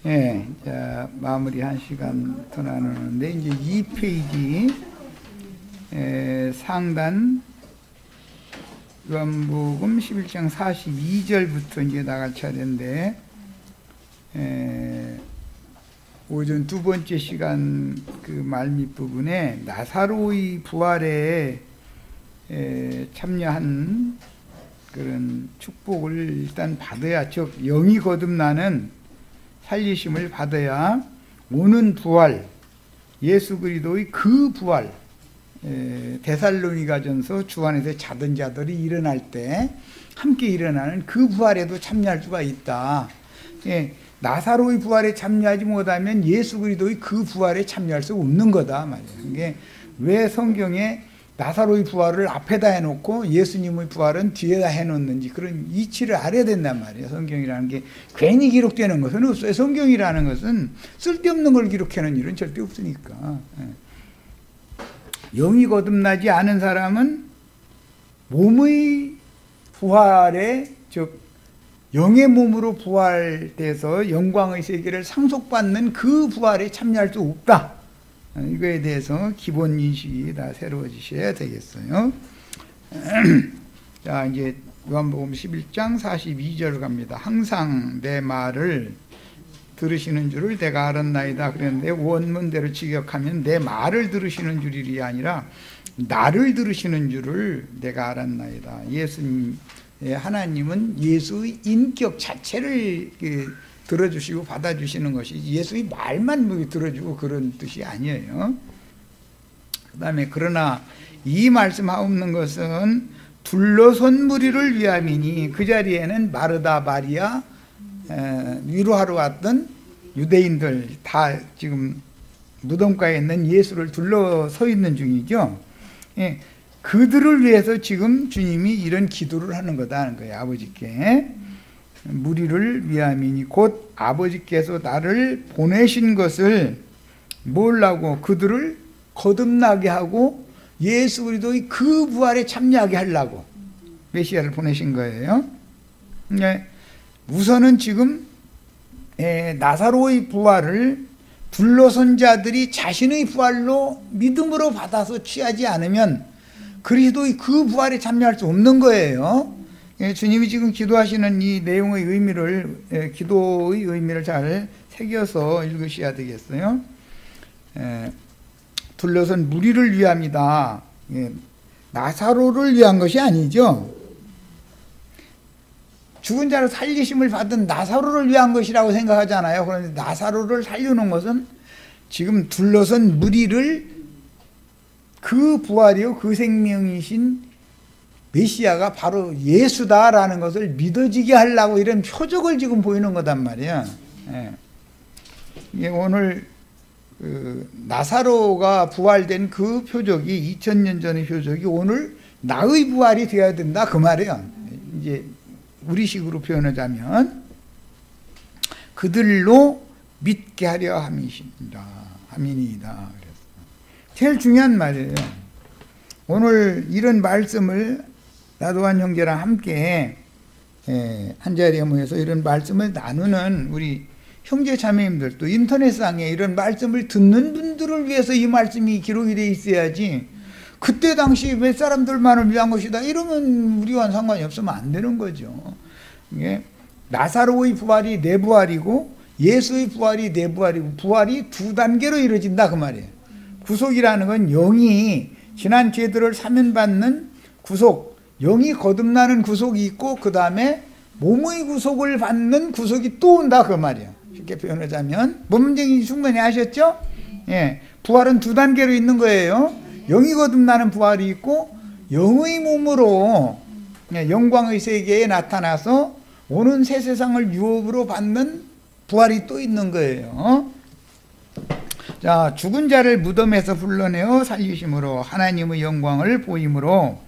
예, 자, 마무리 한 시간 더 나누는데, 이제 2페이지, 상단, 요한복음 11장 42절부터 이제 나갈 차례인데, 오전 두 번째 시간 그 말밑 부분에 나사로의 부활에 참여한 그런 축복을 일단 받아야, 즉 영이 거듭나는 살리심을 받아야 오는 부활, 예수 그리스도의 그 부활, 데살로니가전서 주 안에서 자던 자들이 일어날 때 함께 일어나는 그 부활에도 참여할 수가 있다. 나사로의 부활에 참여하지 못하면 예수 그리스도의 그 부활에 참여할 수 없는 거다 말이에요. 이게 왜 성경에 나사로의 부활을 앞에다 해놓고 예수님의 부활은 뒤에다 해놓는지 그런 이치를 알아야 된단 말이에요. 성경이라는 게 괜히 기록되는 것은 없어요. 성경이라는 것은 쓸데없는 걸 기록하는 일은 절대 없으니까. 영이 거듭나지 않은 사람은 몸의 부활에, 즉 영의 몸으로 부활돼서 영광의 세계를 상속받는 그 부활에 참여할 수 없다. 이거에 대해서 기본 인식이 다 새로워지셔야 되겠어요. 자, 이제 요한복음 11장 42절 갑니다. 항상 내 말을 들으시는 줄을 내가 알았나이다 그랬는데, 원문대로 직역하면 내 말을 들으시는 줄이 아니라 나를 들으시는 줄을 내가 알았나이다. 예수님, 하나님은 예수의 인격 자체를 들어주시고 받아주시는 것이 예수의 말만 들어주고 그런 뜻이 아니에요. 그 다음에 그러나 이 말씀하옵는 것은 둘러선 무리를 위함이니, 그 자리에는 마르다, 마리아, 위로하러 왔던 유대인들 다 지금 무덤가에 있는 예수를 둘러서 있는 중이죠. 그들을 위해서 지금 주님이 이런 기도를 하는 거다는 거예요. 아버지께 무리를 위함이니, 곧 아버지께서 나를 보내신 것을 뭐라고? 그들을 거듭나게 하고 예수 그리스도의 그 부활에 참여하게 하려고 메시아를 보내신 거예요. 우선은 지금 나사로의 부활을 둘러선 자들이 자신의 부활로 믿음으로 받아서 취하지 않으면 그리스도의 그 부활에 참여할 수 없는 거예요. 주님이 지금 기도하시는 이 내용의 의미를, 기도의 의미를 잘 새겨서 읽으셔야 되겠어요. 둘러선 무리를 위함이다. 나사로를 위한 것이 아니죠. 죽은 자를 살리심을 받은 나사로를 위한 것이라고 생각하잖아요. 그런데 나사로를 살려놓은 것은 지금 둘러선 무리를 그 부활이요, 그 생명이신 메시아가 바로 예수다라는 것을 믿어지게 하려고 이런 표적을 지금 보이는 거단 말이야. 오늘 나사로가 부활된 그 표적이, 2000년 전의 표적이 오늘 나의 부활이 되어야 된다 그 말이에요. 이제 우리식으로 표현하자면 그들로 믿게 하려 함이니이다. 제일 중요한 말이에요. 오늘 이런 말씀을 나도한 형제랑 함께 한자리에 모여서 이런 말씀을 나누는 우리 형제 자매님들, 또 인터넷상에 이런 말씀을 듣는 분들을 위해서 이 말씀이 기록이 돼 있어야지, 그때 당시 몇 사람들만을 위한 것이다 이러면 우리와는 상관이 없으면 안 되는 거죠. 이게 나사로의 부활이 내 부활이고 예수의 부활이 내 부활이고, 부활이 두 단계로 이루어진다 그 말이에요. 구속이라는 건 영이 지난 죄들을 사면받는 구속, 영이 거듭나는 구속이 있고, 그 다음에 몸의 구속을 받는 구속이 또 온다 그 말이에요. 쉽게 표현하자면 문쟁이 충분히 아셨죠? 부활은 두 단계로 있는 거예요. 영이 거듭나는 부활이 있고, 영의 몸으로 영광의 세계에 나타나서 오는 새 세상을 유업으로 받는 부활이 또 있는 거예요. 자, 죽은 자를 무덤에서 불러내어 살리심으로 하나님의 영광을 보임으로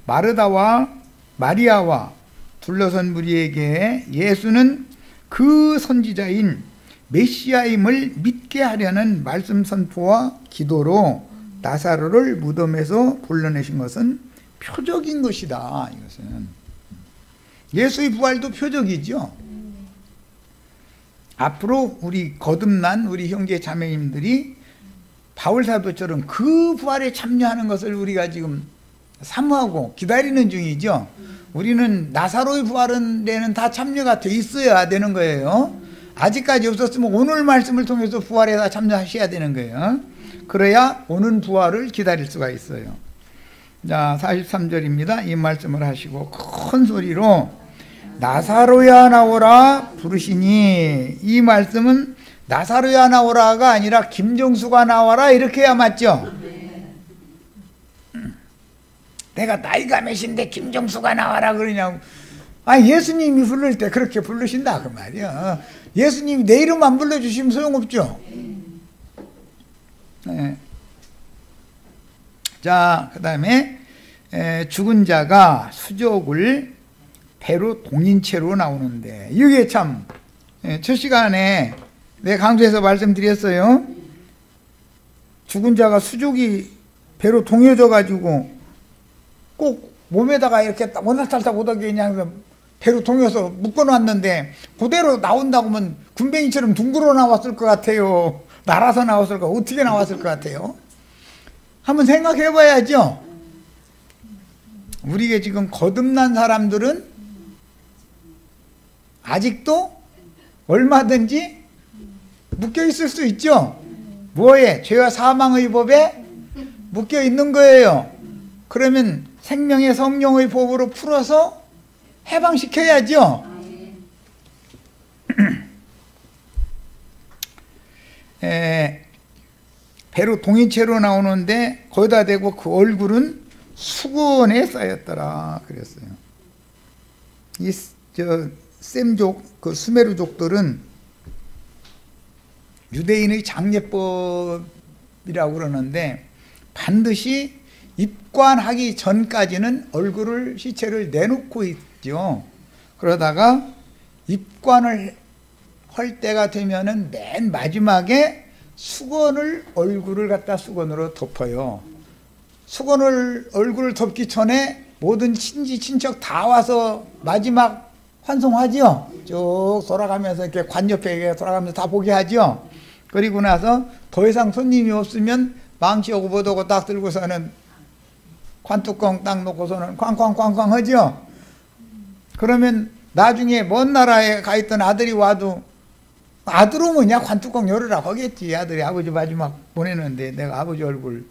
마르다와 마리아와 둘러선 무리에게 예수는 그 선지자인 메시아임을 믿게 하려는 말씀 선포와 기도로 나사로를 무덤에서 불러내신 것은 표적인 것이다. 이것은 예수의 부활도 표적이죠. 앞으로 우리 거듭난 우리 형제 자매님들이 바울 사도처럼 그 부활에 참여하는 것을 우리가 지금 사모하고 기다리는 중이죠. 우리는 나사로의 부활은 데는 다 참여가 돼 있어야 되는 거예요. 아직까지 없었으면 오늘 말씀을 통해서 부활에 다 참여하셔야 되는 거예요. 그래야 오는 부활을 기다릴 수가 있어요. 자, 43절입니다. 이 말씀을 하시고 큰 소리로 나사로야 나오라 부르시니, 이 말씀은 나사로야 나오라가 아니라 김정수가 나와라 이렇게 해야 맞죠? 내가 나이가 몇인데 김정수가 나와라 그러냐고. 예수님이 부를 때 그렇게 부르신다 그 말이야. 예수님이 내 이름 안 불러주시면 소용없죠. 네. 자, 그 다음에 죽은 자가 수족을 배로 동인 채로 나오는데, 이게 참 첫 시간에 내가 강조해서 말씀드렸어요. 죽은 자가 수족이 배로 동여져 가지고 꼭 몸에다가 이렇게 원살살딱 못하게 그냥 배로 동여서 묶어놨는데 그대로 나온다고 하면 군뱅이처럼 둥그러 나왔을 것 같아요. 날아서 나왔을 것, 어떻게 나왔을 것 같아요? 한번 생각해 봐야죠. 우리가 지금 거듭난 사람들은 아직도 얼마든지 묶여 있을 수 있죠. 뭐에? 죄와 사망의 법에 묶여 있는 거예요. 그러면 생명의 성령의 법으로 풀어서 해방시켜야죠. 배로 동인체로 나오는데 거기다 대고 그 얼굴은 수건에 쌓였더라 그랬어요. 이 셈족, 그 수메르족들은 유대인의 장례법이라고 그러는데 반드시 입관하기 전까지는 얼굴을, 시체를 내놓고 있죠. 그러다가 입관을 할 때가 되면은 맨 마지막에 수건을, 얼굴을 갖다 수건으로 덮어요. 수건을, 얼굴을 덮기 전에 모든 친지 친척 다 와서 마지막 환송하죠. 쭉 돌아가면서 이렇게 관 옆에 돌아가면서 다 보게 하죠. 그리고 나서 더 이상 손님이 없으면 망치 오고 보도고 딱 들고서는 관뚜껑 딱 놓고서는 쾅쾅쾅쾅 하죠. 그러면 나중에 먼 나라에 가 있던 아들이 와도 아들 오면 야 관뚜껑 열으라 하겠지. 아들이 아버지 마지막 보내는데 내가 아버지 얼굴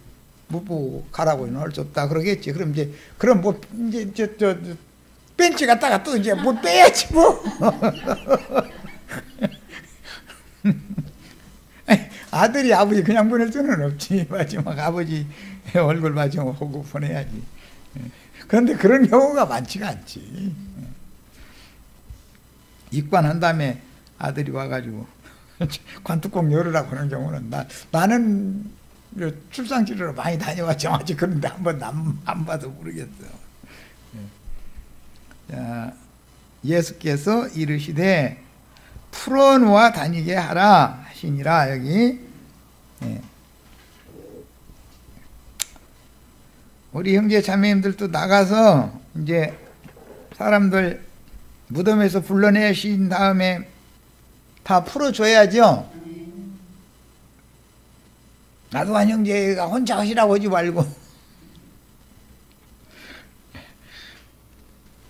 못 보고 가라고는 할 수 없다 그러겠지. 그럼 이제 그럼 뭐 이제 저 벤치 갔다가 또 이제 못 빼야지 뭐. 아들이 아버지 그냥 보낼 수는 없지. 마지막 아버지 얼굴 마지막 보고 보내야지. 그런데 그런 경우가 많지가 않지. 입관한 다음에 아들이 와가지고 관뚜껑 열으라고 하는 경우는 나는 출산치료로 많이 다녀왔죠. 아직 그런데 한번 안 봐도 모르겠어. 자, 예수께서 이르시되 풀어놓아 다니게 하라 하시니라. 여기 우리 형제 자매님들도 나가서 이제 사람들 무덤에서 불러내신 다음에 다 풀어줘야죠. 나도한 형제가 혼자 하시라고 하지 말고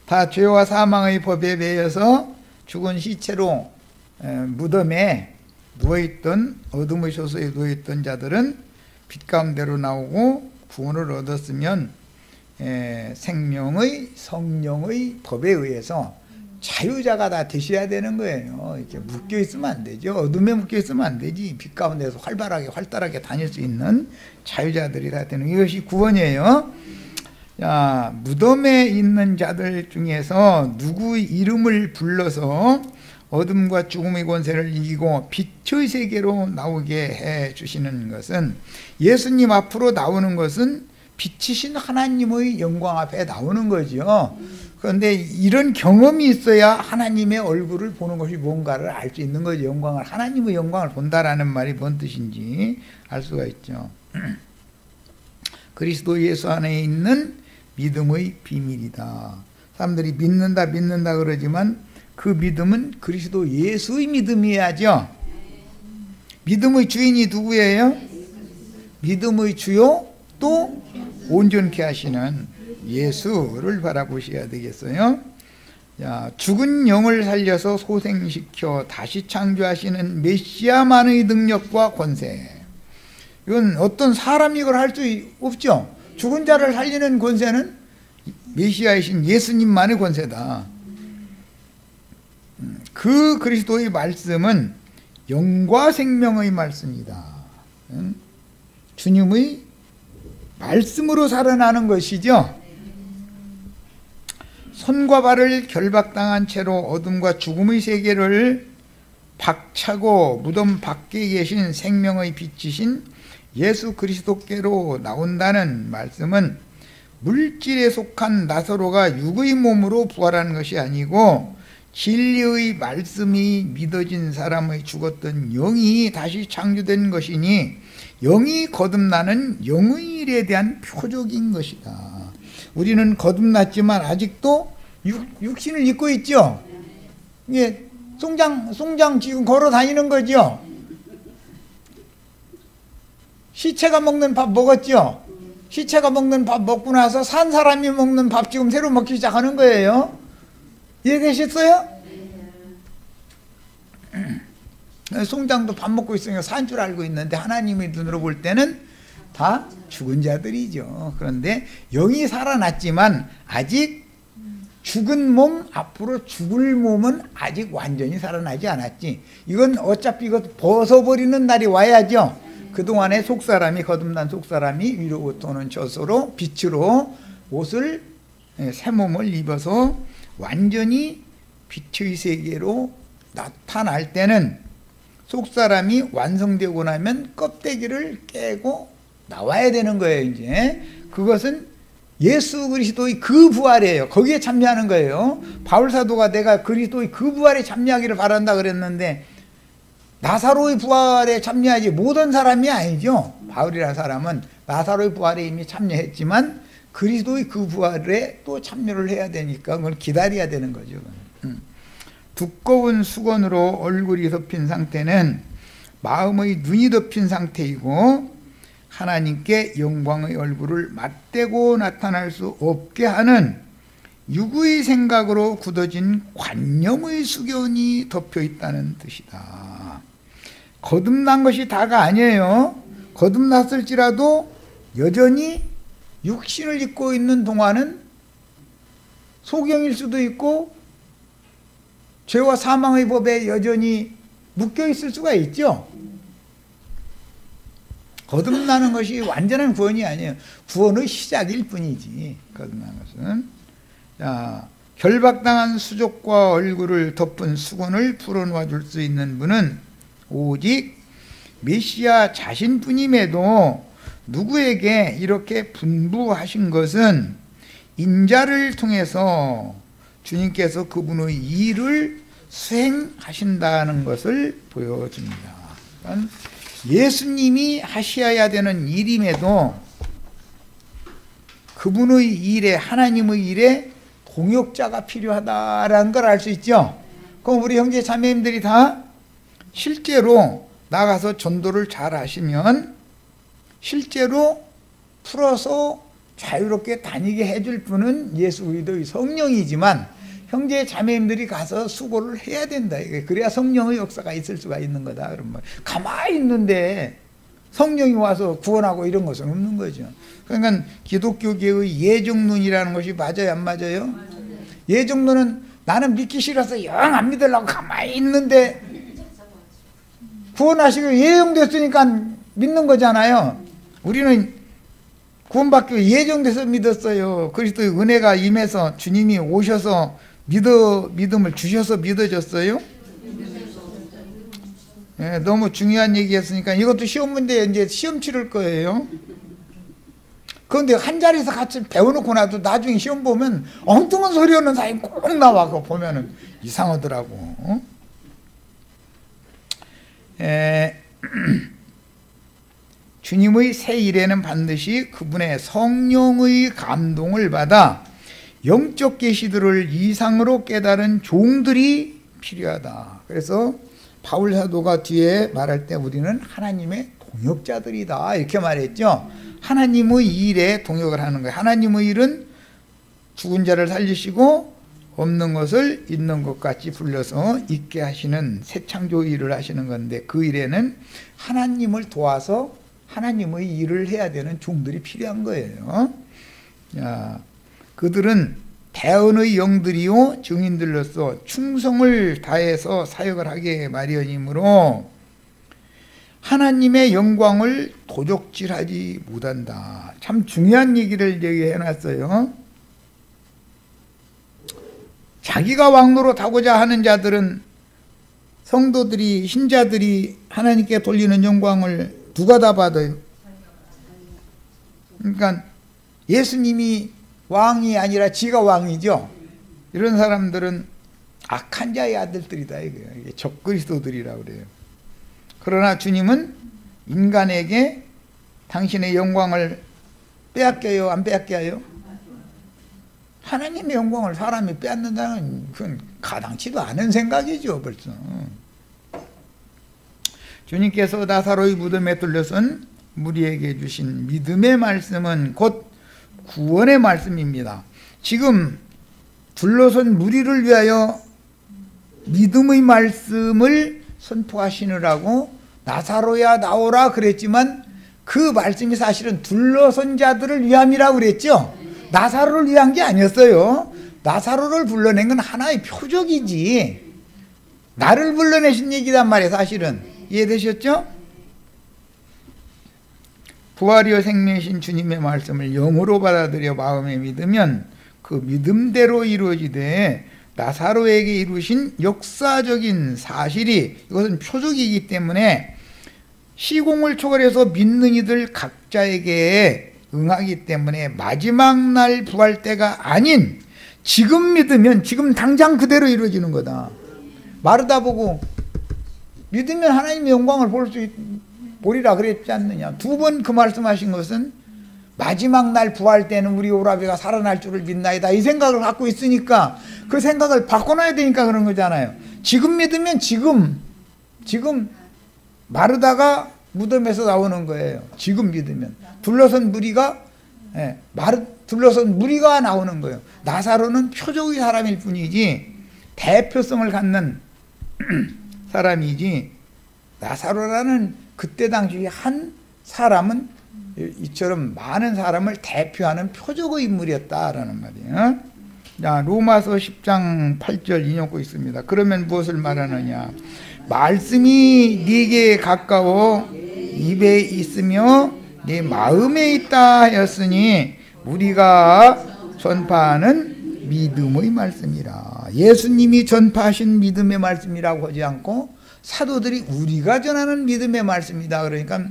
다 죄와 사망의 법에 매여서 죽은 시체로 무덤에 누워있던, 어둠의 소소에 누워있던 자들은 빛 가운데로 나오고 구원을 얻었으면 생명의 성령의 법에 의해서 자유자가 다 되셔야 되는 거예요. 이렇게 묶여 있으면 안 되죠. 어둠에 묶여 있으면 안 되지. 빛 가운데서 활발하게 다닐 수 있는 자유자들이 다 되는, 이것이 구원이에요. 자, 무덤에 있는 자들 중에서 누구의 이름을 불러서 어둠과 죽음의 권세를 이기고 빛의 세계로 나오게 해 주시는 것은, 예수님 앞으로 나오는 것은 빛이신 하나님의 영광 앞에 나오는 거죠. 그런데 이런 경험이 있어야 하나님의 얼굴을 보는 것이 뭔가를 알 수 있는 거죠. 영광을, 하나님의 영광을 본다라는 말이 뭔 뜻인지 알 수가 있죠. 그리스도 예수 안에 있는 믿음의 비밀이다. 사람들이 믿는다 그러지만 그 믿음은 그리스도 예수의 믿음이야죠. 믿음의 주인이 누구예요? 믿음의 주요 또 온전케 하시는 예수를 바라보셔야 되겠어요. 자, 죽은 영을 살려서 소생시켜 다시 창조하시는 메시아만의 능력과 권세. 이건 어떤 사람이 이걸 할 수 없죠. 죽은 자를 살리는 권세는 메시아이신 예수님만의 권세다. 그 그리스도의 말씀은 영과 생명의 말씀이다. 주님의 말씀으로 살아나는 것이죠. 손과 발을 결박당한 채로 어둠과 죽음의 세계를 박차고 무덤 밖에 계신 생명의 빛이신 예수 그리스도께로 나온다는 말씀은 물질에 속한 나사로가 육의 몸으로 부활하는 것이 아니고 진리의 말씀이 믿어진 사람의 죽었던 영이 다시 창조된 것이니 영이 거듭나는 영의 일에 대한 표적인 것이다. 우리는 거듭났지만 아직도 육신을 입고 있죠. 이게 송장 지금 걸어 다니는 거죠. 시체가 먹는 밥 먹었죠. 시체가 먹는 밥 먹고 나서 산 사람이 먹는 밥 지금 새로 먹기 시작하는 거예요. 이해되셨어요? 송장도 밥 먹고 있으니까 산 줄 알고 있는데 하나님의 눈으로 볼 때는 다 죽은 자들이죠. 그런데 영이 살아났지만 아직 죽은 몸, 앞으로 죽을 몸은 아직 완전히 살아나지 않았지. 이건 어차피 이거 벗어버리는 날이 와야죠. 그동안에 속사람이, 거듭난 속사람이 위로부터 오는 젖으로 빛으로 옷을, 새 몸을 입어서 완전히 빛의 세계로 나타날 때는 속사람이 완성되고 나면 껍데기를 깨고 나와야 되는 거예요. 이제 그것은 예수 그리스도의 그 부활이에요. 거기에 참여하는 거예요. 바울 사도가 내가 그리스도의 그 부활에 참여하기를 바란다 그랬는데 나사로의 부활에 참여하지 모든 사람이 아니죠. 바울이라는 사람은 나사로의 부활에 이미 참여했지만 그리스도의 그 부활에 또 참여를 해야 되니까 그걸 기다려야 되는 거죠. 두꺼운 수건으로 얼굴이 덮인 상태는 마음의 눈이 덮인 상태이고 하나님께 영광의 얼굴을 맞대고 나타날 수 없게 하는 육의 생각으로 굳어진 관념의 수견이 덮여 있다는 뜻이다. 거듭난 것이 다가 아니에요. 거듭났을지라도 여전히 육신을 입고 있는 동안은 소경일 수도 있고 죄와 사망의 법에 여전히 묶여 있을 수가 있죠. 거듭나는 것이 완전한 구원이 아니에요. 구원의 시작일 뿐이지. 거듭나는 것은. 자, 결박당한 수족과 얼굴을 덮은 수건을 풀어놓아 줄 수 있는 분은 오직 메시아 자신뿐임에도 누구에게 이렇게 분부하신 것은 인자를 통해서 주님께서 그분의 일을 수행하신다는 것을 보여줍니다. 그러니까 예수님이 하셔야 되는 일임에도 그분의 일에, 하나님의 일에 동역자가 필요하다라는 걸 알 수 있죠. 그럼 우리 형제 자매님들이 다 실제로 나가서 전도를 잘 하시면 실제로 풀어서 자유롭게 다니게 해줄 분은 예수 그리스도의 성령이지만 형제 자매님들이 가서 수고를 해야 된다. 그래야 성령의 역사가 있을 수가 있는 거다. 그러면 가만히 있는데 성령이 와서 구원하고 이런 것은 없는 거죠. 그러니까 기독교계의 예정론이라는 것이 맞아요, 안 맞아요? 예정론은 나는 믿기 싫어서 영 안 믿으려고 가만히 있는데 구원하시고 예정됐으니까 믿는 거잖아요. 우리는 구원받기 예정돼서 믿었어요. 그리스도의 은혜가 임해서 주님이 오셔서 믿음을 주셔서 믿어졌어요. 네, 너무 중요한 얘기였으니까 이것도 시험 문제 이제 시험 치를 거예요. 그런데 한 자리에서 같이 배워놓고 나도 나중에 시험 보면 엉뚱한 소리 하는 사람이 꼭 나와. 그거 보면은 이상하더라고. 주님의 새 일에는 반드시 그분의 성령의 감동을 받아 영적 계시들을 이상으로 깨달은 종들이 필요하다. 그래서 바울 사도가 뒤에 말할 때 우리는 하나님의 동역자들이다 이렇게 말했죠. 하나님의 일에 동역을 하는 거예요. 하나님의 일은 죽은 자를 살리시고 없는 것을 있는 것 같이 불러서 있게 하시는 새 창조 일을 하시는 건데, 그 일에는 하나님을 도와서 하나님의 일을 해야 되는 종들이 필요한 거예요. 자, 그들은 대언의 영들이요 증인들로서 충성을 다해서 사역을 하게 마련이므로 하나님의 영광을 도적질하지 못한다. 참 중요한 얘기를 얘기해 놨어요. 자기가 왕노릇 하고자 하는 자들은, 성도들이, 신자들이 하나님께 돌리는 영광을 누가 다 받아요? 그러니까 예수님이 왕이 아니라 지가 왕이죠. 이런 사람들은 악한 자의 아들들이다 이거예요. 이게 적그리스도들이라고 그래요. 그러나 주님은 인간에게 당신의 영광을 빼앗겨요, 안 빼앗겨요? 하나님의 영광을 사람이 빼앗는다는 그건 가당치도 않은 생각이죠, 벌써. 주님께서 나사로의 무덤에 둘러선 무리에게 주신 믿음의 말씀은 곧 구원의 말씀입니다. 지금 둘러선 무리를 위하여 믿음의 말씀을 선포하시느라고 나사로야 나오라 그랬지만, 그 말씀이 사실은 둘러선 자들을 위함이라고 그랬죠. 나사로를 위한 게 아니었어요. 나사로를 불러낸 건 하나의 표적이지, 나를 불러내신 얘기단 말이에요. 사실은 이해되셨죠? 부활이요 생명이신 주님의 말씀을 영으로 받아들여 마음에 믿으면 그 믿음대로 이루어지되, 나사로에게 이루신 역사적인 사실이, 이것은 표적이기 때문에 시공을 초월해서 믿는 이들 각자에게 응하기 때문에 마지막 날 부활 때가 아닌 지금 믿으면 지금 당장 그대로 이루어지는 거다. 마르다 보고 믿으면 하나님의 영광을 보리라 그랬지 않느냐. 두 번 그 말씀하신 것은 마지막 날 부활 때는 우리 오라비가 살아날 줄을 믿나이다, 이 생각을 갖고 있으니까 그 생각을 바꿔놔야 되니까 그런 거잖아요. 지금 믿으면 지금 마르다가 무덤에서 나오는 거예요. 지금 믿으면 둘러선 무리가 나오는 거예요. 나사로는 표적의 사람일 뿐이지 대표성을 갖는 사람이지, 나사로라는 그때 당시 한 사람은 이처럼 많은 사람을 대표하는 표적의 인물이었다라는 말이에요. 자, 로마서 10장 8절 인용고 있습니다. 그러면 무엇을 말하느냐? 말씀이 네게 가까워 입에 있으며 네 마음에 있다 하였으니 우리가 전파하는 믿음의 말씀이라. 예수님이 전파하신 믿음의 말씀이라고 하지 않고 사도들이 우리가 전하는 믿음의 말씀이다. 그러니까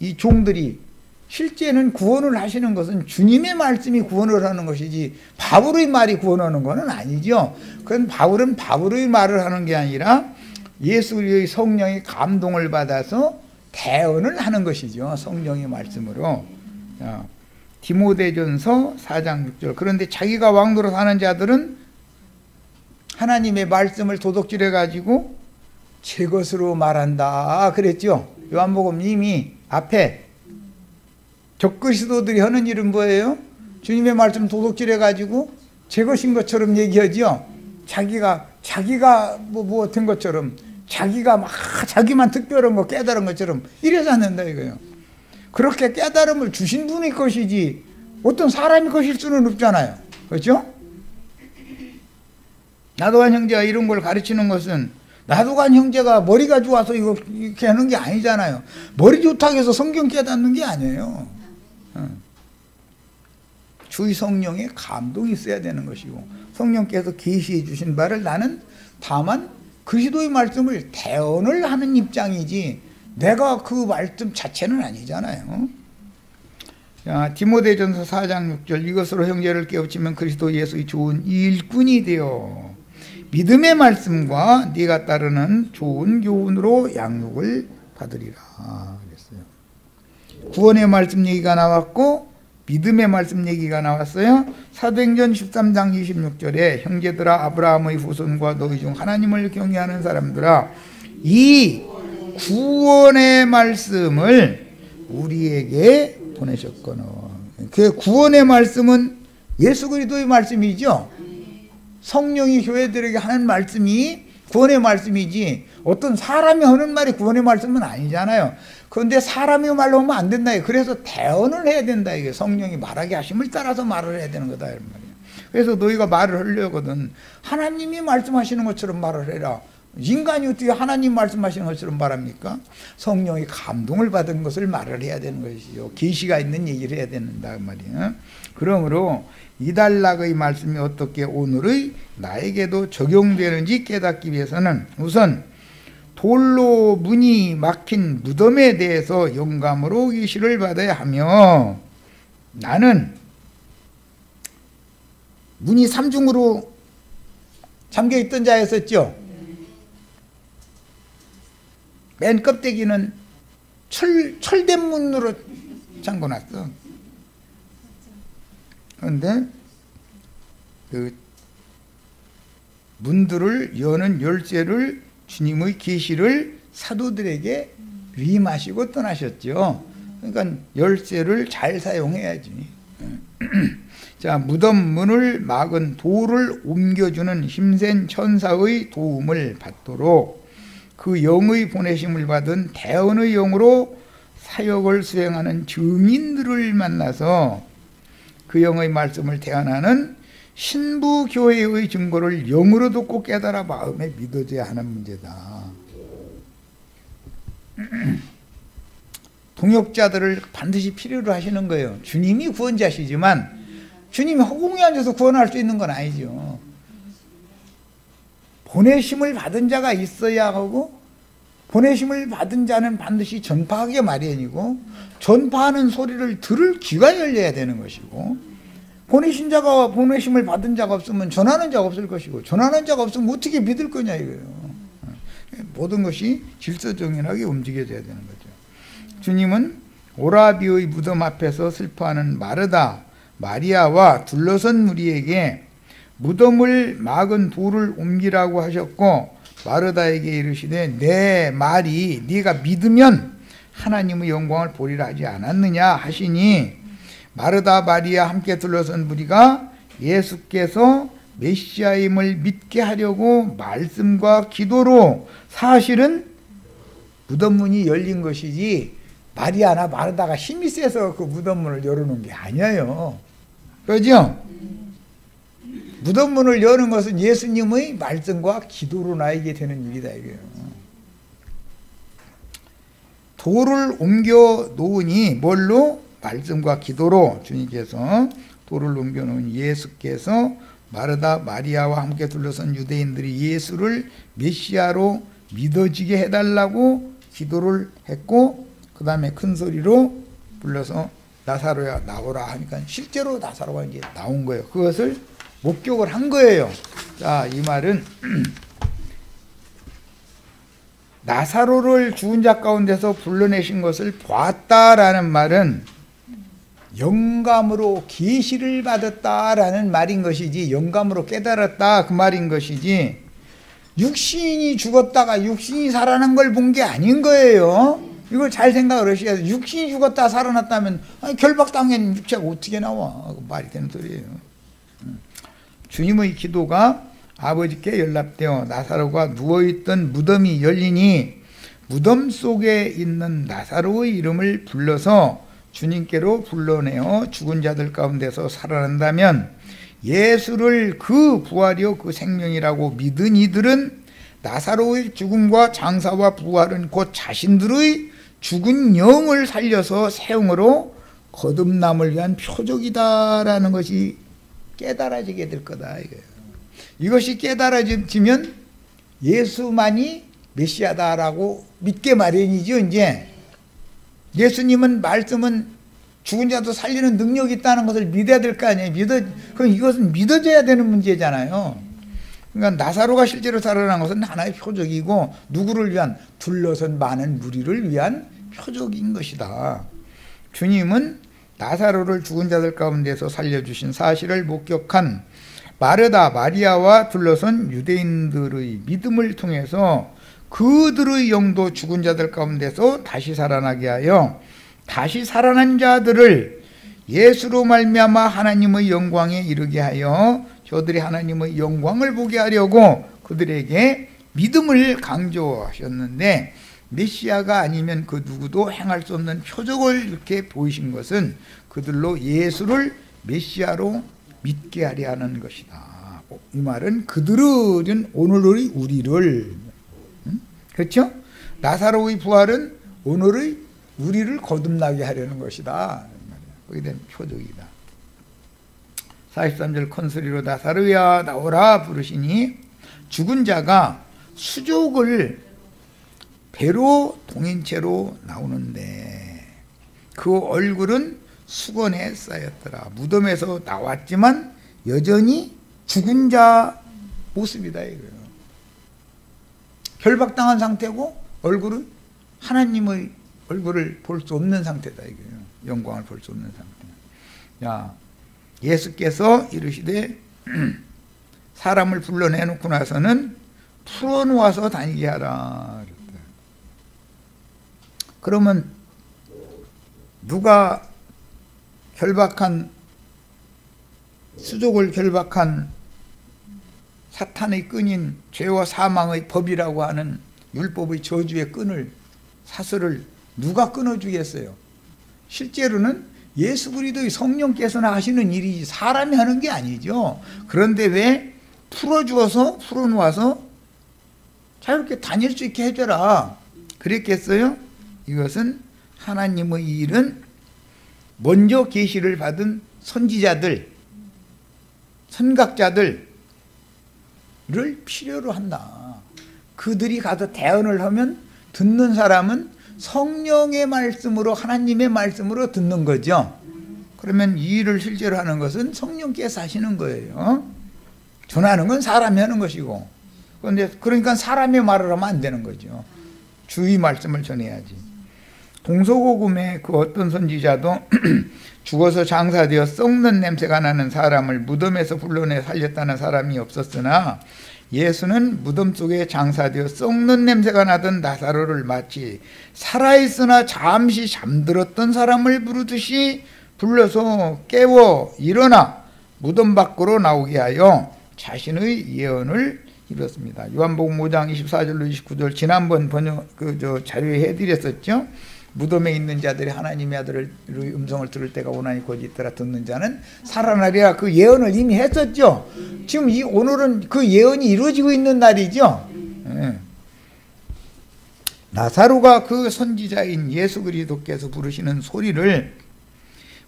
이 종들이 실제는 구원을 하시는 것은 주님의 말씀이 구원을 하는 것이지 바울의 말이 구원하는 것은 아니죠. 그건 바울은 바울의 말을 하는 게 아니라 예수의 성령의 감동을 받아서 대언을 하는 것이죠. 성령의 말씀으로. 디모데전서 4장 6절. 그런데 자기가 왕노릇 하는 자들은 하나님의 말씀을 도둑질해 가지고 제 것으로 말한다 그랬죠. 요한복음 이미 앞에 적그리스도들이 하는 일은 뭐예요? 주님의 말씀 도둑질해 가지고 제 것인 것처럼 얘기하죠. 자기가 뭐 된 것처럼, 자기가 막 자기만 특별한 거 깨달은 것처럼 이래서 한다 이거예요. 그렇게 깨달음을 주신 분의 것이지 어떤 사람의 것일 수는 없잖아요. 그렇죠? 나도간 형제가 이런 걸 가르치는 것은, 나도간 형제가 머리가 좋아서 이렇게 하는 게 아니잖아요. 머리 좋다고 해서 성경 깨닫는 게 아니에요. 주의 성령의 감동이 있어야 되는 것이고, 성령께서 계시해 주신 바를 나는 다만 그리스도의 말씀을 대언을 하는 입장이지 내가 그 말씀 자체는 아니잖아요. 자, 디모데전서 4장 6절. 이것으로 형제를 깨우치면 그리스도 예수의 좋은 일꾼이 되어 믿음의 말씀과 네가 따르는 좋은 교훈으로 양육을 받으리라 그랬어요. 구원의 말씀 얘기가 나왔고 믿음의 말씀 얘기가 나왔어요. 사도행전 13장 26절에 형제들아 아브라함의 후손과 너희 중 하나님을 경외하는 사람들아 이 구원의 말씀을 우리에게 보내셨거늘. 그 구원의 말씀은 예수 그리스도의 말씀이죠. 성령이 교회들에게 하는 말씀이 구원의 말씀이지 어떤 사람이 하는 말이 구원의 말씀은 아니잖아요. 그런데 사람이 말로 하면 안 된다. 그래서 대언을 해야 된다. 이게 성령이 말하게 하심을 따라서 말을 해야 되는 거다. 이런 말이에요. 그래서 너희가 말을 하려거든 하나님이 말씀하시는 것처럼 말을 해라. 인간이 어떻게 하나님 말씀하시는 것처럼 말합니까? 성령이 감동을 받은 것을 말을 해야 되는 것이죠. 계시가 있는 얘기를 해야 된다 말이에요. 그러므로 이달락의 말씀이 어떻게 오늘의 나에게도 적용되는지 깨닫기 위해서는 우선 돌로 문이 막힌 무덤에 대해서 영감으로 계시를 받아야 하며, 나는 문이 삼중으로 잠겨있던 자였었죠. 맨 껍데기는 철된 문으로 잠궈놨어. 그런데 그 문들을 여는 열쇠를 주님의 계시를 사도들에게 위임하시고 떠나셨죠. 그러니까 열쇠를 잘 사용해야지. 자, 무덤 문을 막은 돌을 옮겨주는 힘센 천사의 도움을 받도록 그 영의 보내심을 받은 대언의 영으로 사역을 수행하는 증인들을 만나서 그 영의 말씀을 대언하는 신부 교회의 증거를 영으로 듣고 깨달아 마음에 믿어져야 하는 문제다. 동역자들을 반드시 필요로 하시는 거예요. 주님이 구원자시지만 주님이 허공에 앉아서 구원할 수 있는 건 아니죠. 보내심을 받은 자가 있어야 하고, 보내심을 받은 자는 반드시 전파하기 마련이고, 전파하는 소리를 들을 귀가 열려야 되는 것이고, 보내신 자가, 보내심을 받은 자가 없으면 전하는 자가 없을 것이고, 전하는 자가 없으면 어떻게 믿을 거냐 이거예요. 모든 것이 질서정연하게 움직여져야 되는 거죠. 주님은 오라비의 무덤 앞에서 슬퍼하는 마르다, 마리아와 둘러선 무리에게 무덤을 막은 돌을 옮기라고 하셨고, 마르다에게 이르시되 내 말이 네가 믿으면 하나님의 영광을 보리라 하지 않았느냐 하시니, 마르다 마리아 함께 둘러선 무리가 예수께서 메시아임을 믿게 하려고 말씀과 기도로, 사실은 무덤문이 열린 것이지 마리아나 마르다가 힘이 세서 그 무덤문을 열어놓은 게 아니에요. 그렇죠? 무덤문을 여는 것은 예수님의 말씀과 기도로 나에게 되는 일이다 이거예요. 돌을 옮겨 놓으니 뭘로? 말씀과 기도로. 주님께서 돌을 옮겨 놓은 예수께서 마르다 마리아와 함께 둘러선 유대인들이 예수를 메시아로 믿어지게 해달라고 기도를 했고, 그 다음에 큰 소리로 불러서 나사로야 나오라 하니까 실제로 나사로가 이제 나온 거예요. 그것을 목격을 한 거예요. 자, 이 말은 나사로를 죽은 자 가운데서 불러내신 것을 보았다라는 말은 영감으로 계시를 받았다라는 말인 것이지, 영감으로 깨달았다 그 말인 것이지, 육신이 죽었다가 육신이 살아난 걸 본 게 아닌 거예요. 이걸 잘 생각을 하셔야 돼요. 육신이 죽었다 살아났다면 결박당한 육체가 어떻게 나와? 말이 되는 소리예요. 주님의 기도가 아버지께 연락되어 나사로가 누워있던 무덤이 열리니 무덤 속에 있는 나사로의 이름을 불러서 주님께로 불러내어 죽은 자들 가운데서 살아난다면, 예수를 그 부활이요 그 생명이라고 믿은 이들은 나사로의 죽음과 장사와 부활은 곧 자신들의 죽은 영을 살려서 세움으로 거듭남을 위한 표적이다라는 것이 깨달아지게 될 거다 이거예요. 이것이 깨달아지면 예수만이 메시아다라고 믿게 마련이죠. 이제 예수님은 말씀은 죽은 자도 살리는 능력이 있다는 것을 믿어야 될 거 아니에요. 그럼 이것은 믿어져야 되는 문제잖아요. 그러니까 나사로가 실제로 살아난 것은 하나의 표적이고, 누구를 위한? 둘러선 많은 무리를 위한 표적인 것이다. 주님은 나사로를 죽은 자들 가운데서 살려주신 사실을 목격한 마르다, 마리아와 둘러선 유대인들의 믿음을 통해서 그들의 영도 죽은 자들 가운데서 다시 살아나게 하여 다시 살아난 자들을 예수로 말미암아 하나님의 영광에 이르게 하여 저들이 하나님의 영광을 보게 하려고 그들에게 믿음을 강조하셨는데, 메시아가 아니면 그 누구도 행할 수 없는 표적을 이렇게 보이신 것은 그들로 예수를 메시아로 믿게 하려 하는 것이다. 이 말은 그들은 오늘의 우리를, 그렇죠? 나사로의 부활은 오늘의 우리를 거듭나게 하려는 것이다. 거기에 대한 표적이다. 43절 큰 소리로 나사로야 나오라 부르시니 죽은 자가 수족을 배로 동인 채로 나오는데 그 얼굴은 수건에 쌓였더라. 무덤에서 나왔지만 여전히 죽은 자 모습이다 이거예요. 결박당한 상태고 얼굴은 하나님의 얼굴을 볼 수 없는 상태다 이거예요. 영광을 볼 수 없는 상태. 야, 예수께서 이르시되 사람을 불러내놓고 나서는 풀어놓아서 다니게 하라. 그러면 누가 결박한 수족을 결박한 사탄의 끈인 죄와 사망의 법이라고 하는 율법의 저주의 끈을, 사슬을 누가 끊어주겠어요? 실제로는 예수 그리스도의 성령께서나 하시는 일이지 사람이 하는 게 아니죠. 그런데 왜 풀어주어서 풀어놓아서 자유롭게 다닐 수 있게 해줘라 그랬겠어요? 이것은 하나님의 일은 먼저 계시를 받은 선지자들, 선각자들을 필요로 한다. 그들이 가서 대언을 하면 듣는 사람은 성령의 말씀으로, 하나님의 말씀으로 듣는 거죠. 그러면 이 일을 실제로 하는 것은 성령께서 하시는 거예요. 전하는 건 사람이 하는 것이고, 그런데 그러니까 사람의 말을 하면 안 되는 거죠. 주의 말씀을 전해야지. 동서고금의 그 어떤 선지자도 죽어서 장사되어 썩는 냄새가 나는 사람을 무덤에서 불러내 살렸다는 사람이 없었으나 예수는 무덤 속에 장사되어 썩는 냄새가 나던 나사로를 마치 살아있으나 잠시 잠들었던 사람을 부르듯이 불러서 깨워 일어나 무덤 밖으로 나오게 하여 자신의 예언을 이뤘습니다. 요한복음 5장 24절로 29절 지난번 자료에 해드렸었죠. 무덤에 있는 자들이 하나님의 아들의 음성을 들을 때가 오나니 곧 있더라. 듣는 자는 살아나리라. 그 예언을 이미 했었죠. 지금 오늘은 그 예언이 이루어지고 있는 날이죠. 나사로가 그 선지자인 예수 그리스도께서 부르시는 소리를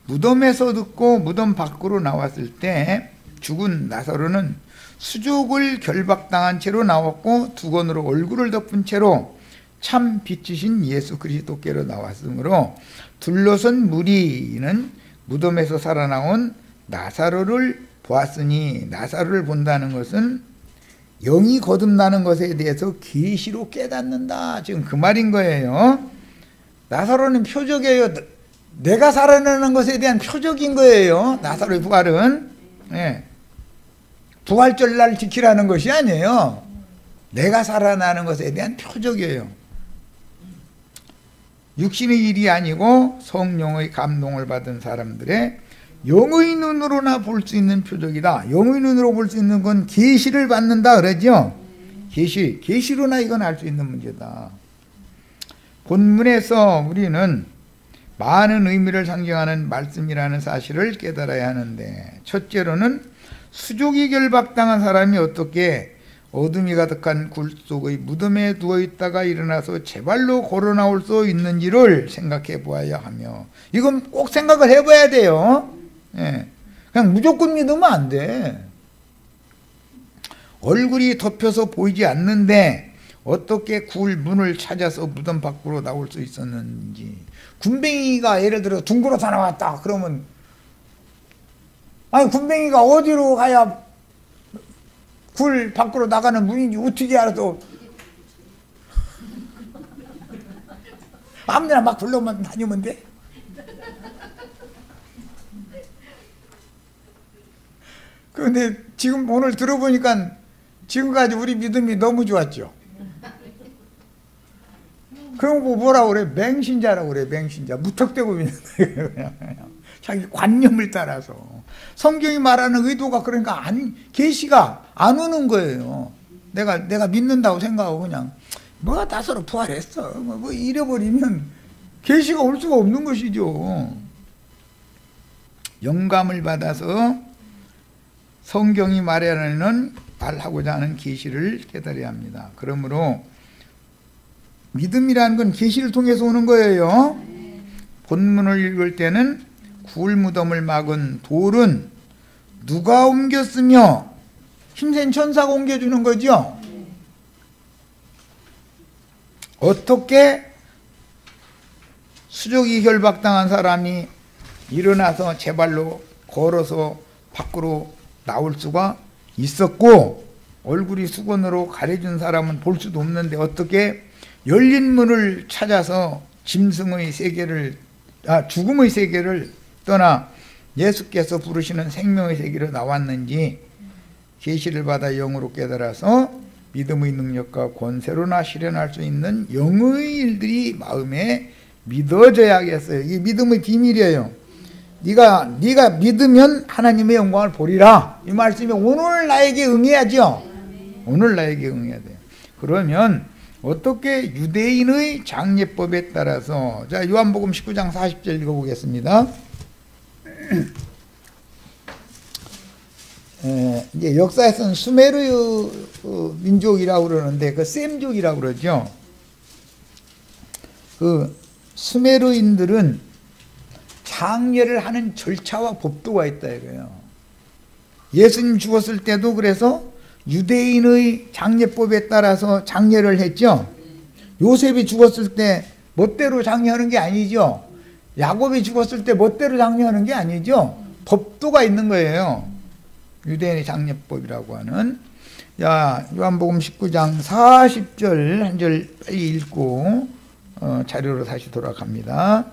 무덤에서 듣고 무덤 밖으로 나왔을 때 죽은 나사로는 수족을 결박당한 채로 나왔고 두건으로 얼굴을 덮은 채로 참 빛이신 예수 그리스도께로 나왔으므로 둘러선 무리는 무덤에서 살아나온 나사로를 보았으니, 나사로를 본다는 것은 영이 거듭나는 것에 대해서 계시로 깨닫는다, 지금 그 말인 거예요. 나사로는 표적이에요. 내가 살아나는 것에 대한 표적인 거예요. 나사로의 부활은 부활절날 지키라는 것이 아니에요. 내가 살아나는 것에 대한 표적이에요. 육신의 일이 아니고 성령의 감동을 받은 사람들의 영의 눈으로나 볼 수 있는 표적이다. 영의 눈으로 볼 수 있는 건 계시를 받는다 그러죠. 계시로나 이건 알 수 있는 문제다. 본문에서 우리는 많은 의미를 상징하는 말씀이라는 사실을 깨달아야 하는데, 첫째로는 수족이 결박당한 사람이 어떻게 어둠이 가득한 굴 속의 무덤에 누워있다가 일어나서 제발로 걸어 나올 수 있는지를 생각해 보아야 하며, 이건 꼭 생각을 해봐야 돼요. 그냥 무조건 믿으면 안 돼. 얼굴이 덮여서 보이지 않는데 어떻게 굴 문을 찾아서 무덤 밖으로 나올 수 있었는지. 군뱅이가 예를 들어 둥그러서 나왔다 그러면, 아니 군뱅이가 어디로 가야 굴 밖으로 나가는 문인지 어떻게 알아서 아무데나 막 불러만 다니면 돼? 근데 지금 오늘 들어보니까 지금까지 우리 믿음이 너무 좋았죠. 그럼 뭐라고 그래? 맹신자라고 그래. 맹신자. 무턱대고 믿는 거예요. 그냥 자기 관념을 따라서. 성경이 말하는 의도가 그러니까 계시가 안 오는 거예요. 내가 믿는다고 생각하고 그냥 뭐가 다서로 부활했어. 뭐 잃어버리면 계시가 올 수가 없는 것이죠. 영감을 받아서 성경이 말하고자 하는 계시를 깨달아야 합니다. 그러므로 믿음이라는 건 계시를 통해서 오는 거예요. 본문을 읽을 때는 구울 무덤을 막은 돌은 누가 옮겼으며 힘센 천사가 옮겨주는 거죠. 어떻게 수족이 결박당한 사람이 일어나서 제 발로 걸어서 밖으로 나올 수가 있었고, 얼굴이 수건으로 가려준 사람은 볼 수도 없는데 어떻게 열린 문을 찾아서 짐승의 세계를 죽음의 세계를 떠나 예수께서 부르시는 생명의 세계로 나왔는지 계시를 받아 영으로 깨달아서 믿음의 능력과 권세로나 실현할 수 있는 영의 일들이 마음에 믿어져야겠어요. 이게 믿음의 비밀이에요. 네가 믿으면 하나님의 영광을 보리라. 이 말씀이 오늘 나에게 응해야죠. 오늘 나에게 응해야 돼요. 그러면 어떻게 유대인의 장례법에 따라서, 자, 요한복음 19장 40절 읽어보겠습니다. 이제 역사에서는 수메르 민족이라고 그러는데 그 셈족이라고 그러죠. 그 수메르인들은 장례를 하는 절차와 법도가 있다 이거예요. 예수님 죽었을 때도 그래서 유대인의 장례법에 따라서 장례를 했죠. 요셉이 죽었을 때 멋대로 장례하는 게 아니죠. 야곱이 죽었을 때 멋대로 장례하는 게 아니죠. 법도가 있는 거예요. 유대인의 장례법이라고 하는. 야, 요한복음 19장 40절 한 절 빨리 읽고 자료로 다시 돌아갑니다.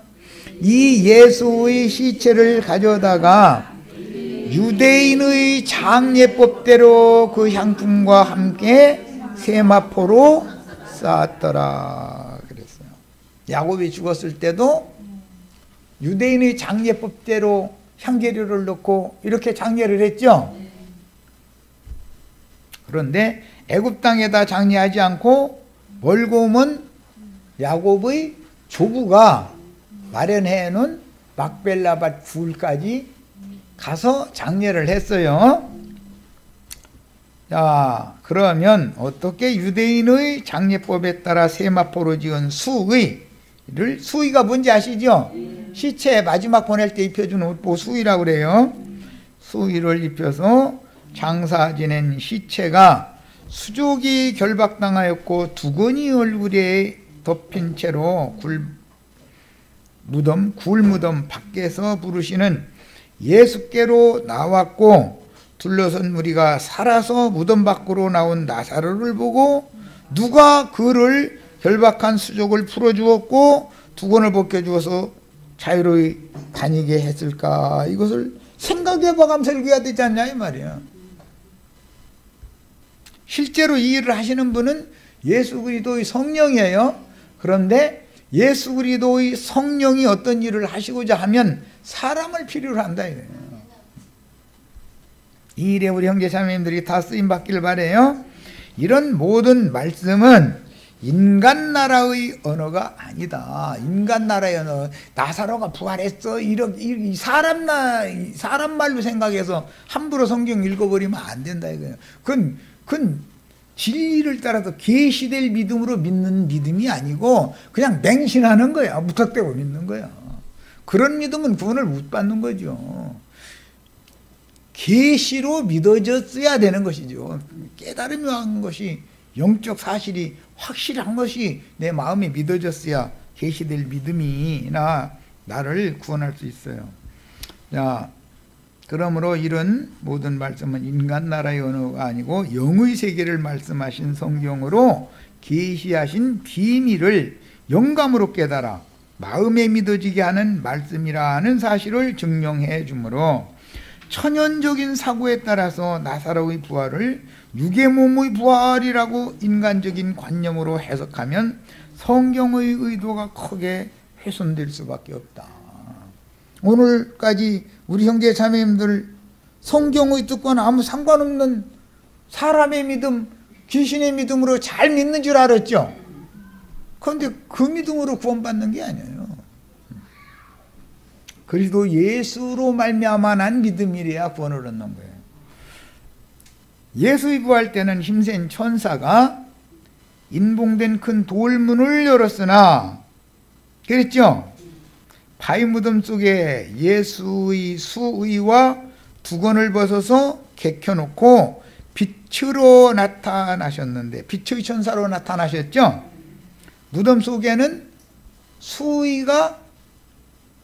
이 예수의 시체를 가져다가 유대인의 장례법대로 그 향품과 함께 세마포로 쌓았더라 그랬어요. 야곱이 죽었을 때도 유대인의 장례법대로 향재료를 넣고 이렇게 장례를 했죠. 그런데 애굽 땅에다 장례하지 않고 멀고 오면 야곱의 조부가 마련해 놓은 막벨라밭 굴까지 가서 장례를 했어요. 자, 그러면 어떻게 유대인의 장례법에 따라 세마포로 지은 수의가 뭔지 아시죠? 시체 마지막 보낼 때 입혀주는 옷 수의라고 그래요. 수의를 입혀서 장사 지낸 시체가 수족이 결박당하였고 두건이 얼굴에 덮인 채로 구울 무덤 밖에서 부르시는 예수께로 나왔고, 둘러선 무리가 살아서 무덤 밖으로 나온 나사로를 보고 누가 그를 결박한 수족을 풀어주었고 두건을 벗겨주어서 자유로이 다니게 했을까? 이것을 생각해봐가면서 읽어야 되지 않냐 이 말이야. 실제로 이 일을 하시는 분은 예수 그리스도의 성령이에요. 그런데 예수 그리스도의 성령이 어떤 일을 하시고자 하면 사람을 필요로 한다 이거예요. 이 일에 우리 형제 자매님들이 다 쓰임 받기를 바래요. 이런 모든 말씀은 인간 나라의 언어가 아니다. 인간 나라의 언어, 나사로가 부활했어, 이런 사람 말로 생각해서 함부로 성경 읽어버리면 안 된다 이거예요. 그건 진리를 따라서 계시될 믿음으로 믿는 믿음이 아니고 그냥 맹신하는 거야. 무턱대고 믿는 거야. 그런 믿음은 구원을 못 받는 거죠. 계시로 믿어졌어야 되는 것이죠. 깨달음이 한 것이, 영적 사실이 확실한 것이 내 마음에 믿어졌어야 계시될 믿음이 나를 구원할 수 있어요. 자, 그러므로 이런 모든 말씀은 인간 나라의 언어가 아니고 영의 세계를 말씀하신 성경으로 계시하신 비밀을 영감으로 깨달아 마음에 믿어지게 하는 말씀이라는 사실을 증명해 주므로 천연적인 사고에 따라서 나사로의 부활을 육의 몸의 부활이라고 인간적인 관념으로 해석하면 성경의 의도가 크게 훼손될 수밖에 없다. 오늘까지 우리 형제 자매님들 성경의 뜻과는 아무 상관없는 사람의 믿음, 귀신의 믿음으로 잘 믿는 줄 알았죠. 그런데 그 믿음으로 구원받는 게 아니에요. 그리스도 예수로 말미암아 난 믿음이래야 구원을 얻는 거예요. 예수의 부활 때는 힘센 천사가 인봉된 큰 돌문을 열었으나, 그랬죠? 바위 무덤 속에 예수의 수의와 두건을 벗어서 개켜놓고 빛으로 나타나셨는데, 빛의 천사로 나타나셨죠? 무덤 속에는 수의가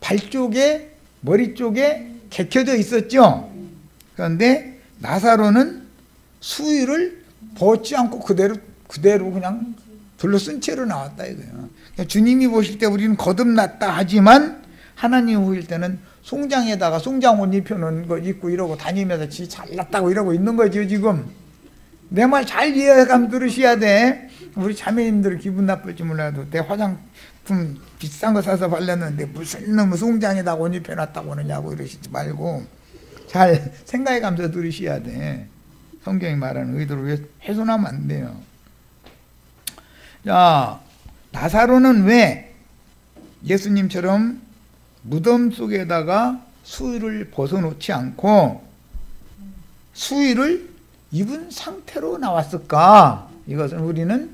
발 쪽에, 머리 쪽에 개켜져 있었죠. 그런데 나사로는 수의를 벗지 않고 그대로 그냥 둘러쓴 채로 나왔다 이거예요. 그러니까 주님이 보실 때 우리는 거듭났다 하지만 하나님이 보실 때는 송장에다가 송장 옷 입혀놓은 거 입고 이러고 다니면서 지 잘났다고 이러고 있는 거죠 지금. 내 말 잘 이해감 들으셔야 돼. 우리 자매님들 기분 나쁠지 몰라도 내 화장품 비싼 거 사서 발랐는데 무슨 놈의 송장에다가 옷 입혀놨다고 그러냐고 이러시지 말고 잘 생각해가면서 들으셔야 돼. 성경이 말하는 의도를 훼손하면 안 돼요. 자, 나사로는 왜 예수님처럼 무덤 속에다가 수의를 벗어놓지 않고 수의를 입은 상태로 나왔을까? 이것은 우리는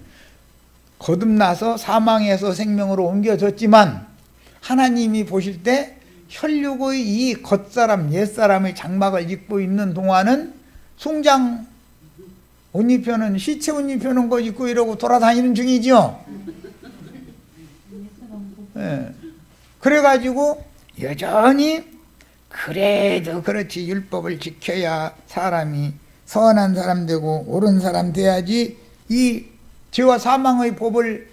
거듭나서 사망에서 생명으로 옮겨졌지만 하나님이 보실 때 혈육의 이 겉사람, 옛사람의 장막을 입고 있는 동안은 송장 옷 입혀는, 시체 옷 입혀는 거 입고 이러고 돌아다니는 중이죠. 네. 그래가지고 여전히 그래도 그렇지 율법을 지켜야 사람이 선한 사람 되고 옳은 사람 돼야지 이 죄와 사망의 법을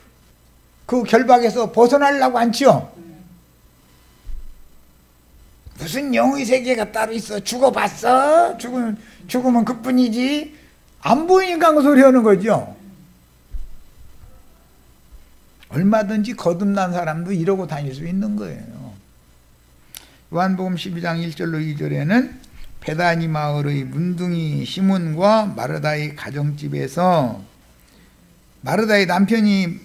그 결박에서 벗어나려고 않죠. 무슨 영의 세계가 따로 있어. 죽어봤어? 죽으면 그뿐이지. 안 보이니까 그 소리 하는 거죠. 얼마든지 거듭난 사람도 이러고 다닐 수 있는 거예요. 요한복음 12장 1절로 2절에는 베다니 마을의 문둥이 시몬과 마르다의 가정집에서, 마르다의 남편이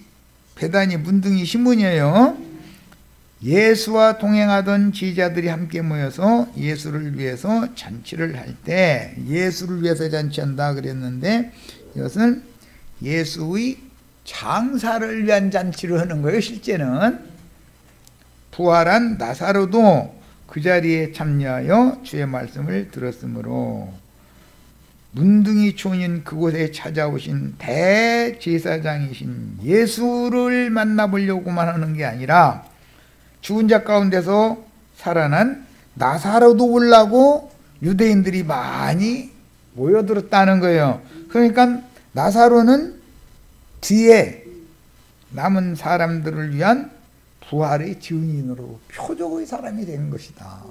베다니 문둥이 시몬이에요. 예수와 동행하던 지자들이 함께 모여서 예수를 위해서 잔치를 할 때, 예수를 위해서 잔치한다 그랬는데 이것은 예수의 장사를 위한 잔치를 하는 거예요. 실제는 부활한 나사로도 그 자리에 참여하여 주의 말씀을 들었으므로 문둥이 촌인 그곳에 찾아오신 대제사장이신 예수를 만나보려고만 하는 게 아니라 죽은 자 가운데서 살아난 나사로도 보려고 유대인들이 많이 모여들었다는 거예요. 그러니까 나사로는 뒤에 남은 사람들을 위한 부활의 증인으로 표적의 사람이 된 것이다.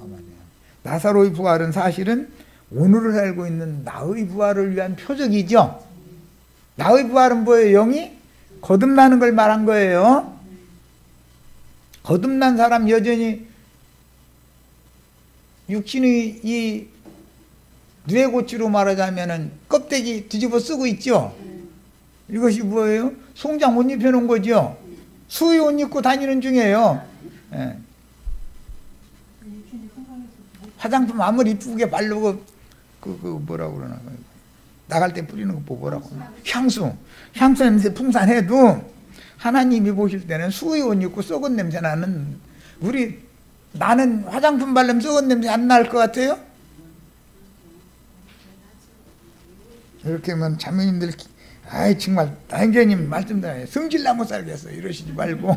나사로의 부활은 사실은 오늘을 살고 있는 나의 부활을 위한 표적이죠. 나의 부활은 뭐예요? 영이 거듭나는 걸 말한 거예요. 거듭난 사람 여전히 육신의 이 뇌고치로 말하자면은 껍데기 뒤집어 쓰고 있죠. 이것이 뭐예요? 송장 옷 입혀놓은 거죠. 수의 옷 입고 다니는 중이에요. 예. 화장품 아무리 이쁘게 바르고 뭐라고 그러나 나갈 때 뿌리는 거 뭐라고 향수 냄새 풍산해도 하나님이 보실 때는 수의 옷 입고 썩은 냄새 나는, 나는 화장품 바르면 썩은 냄새 안 날 것 같아요? 이렇게 하면 자매님들 아이 정말 당장님 말씀대로 성질 나못 살겠어 이러시지 말고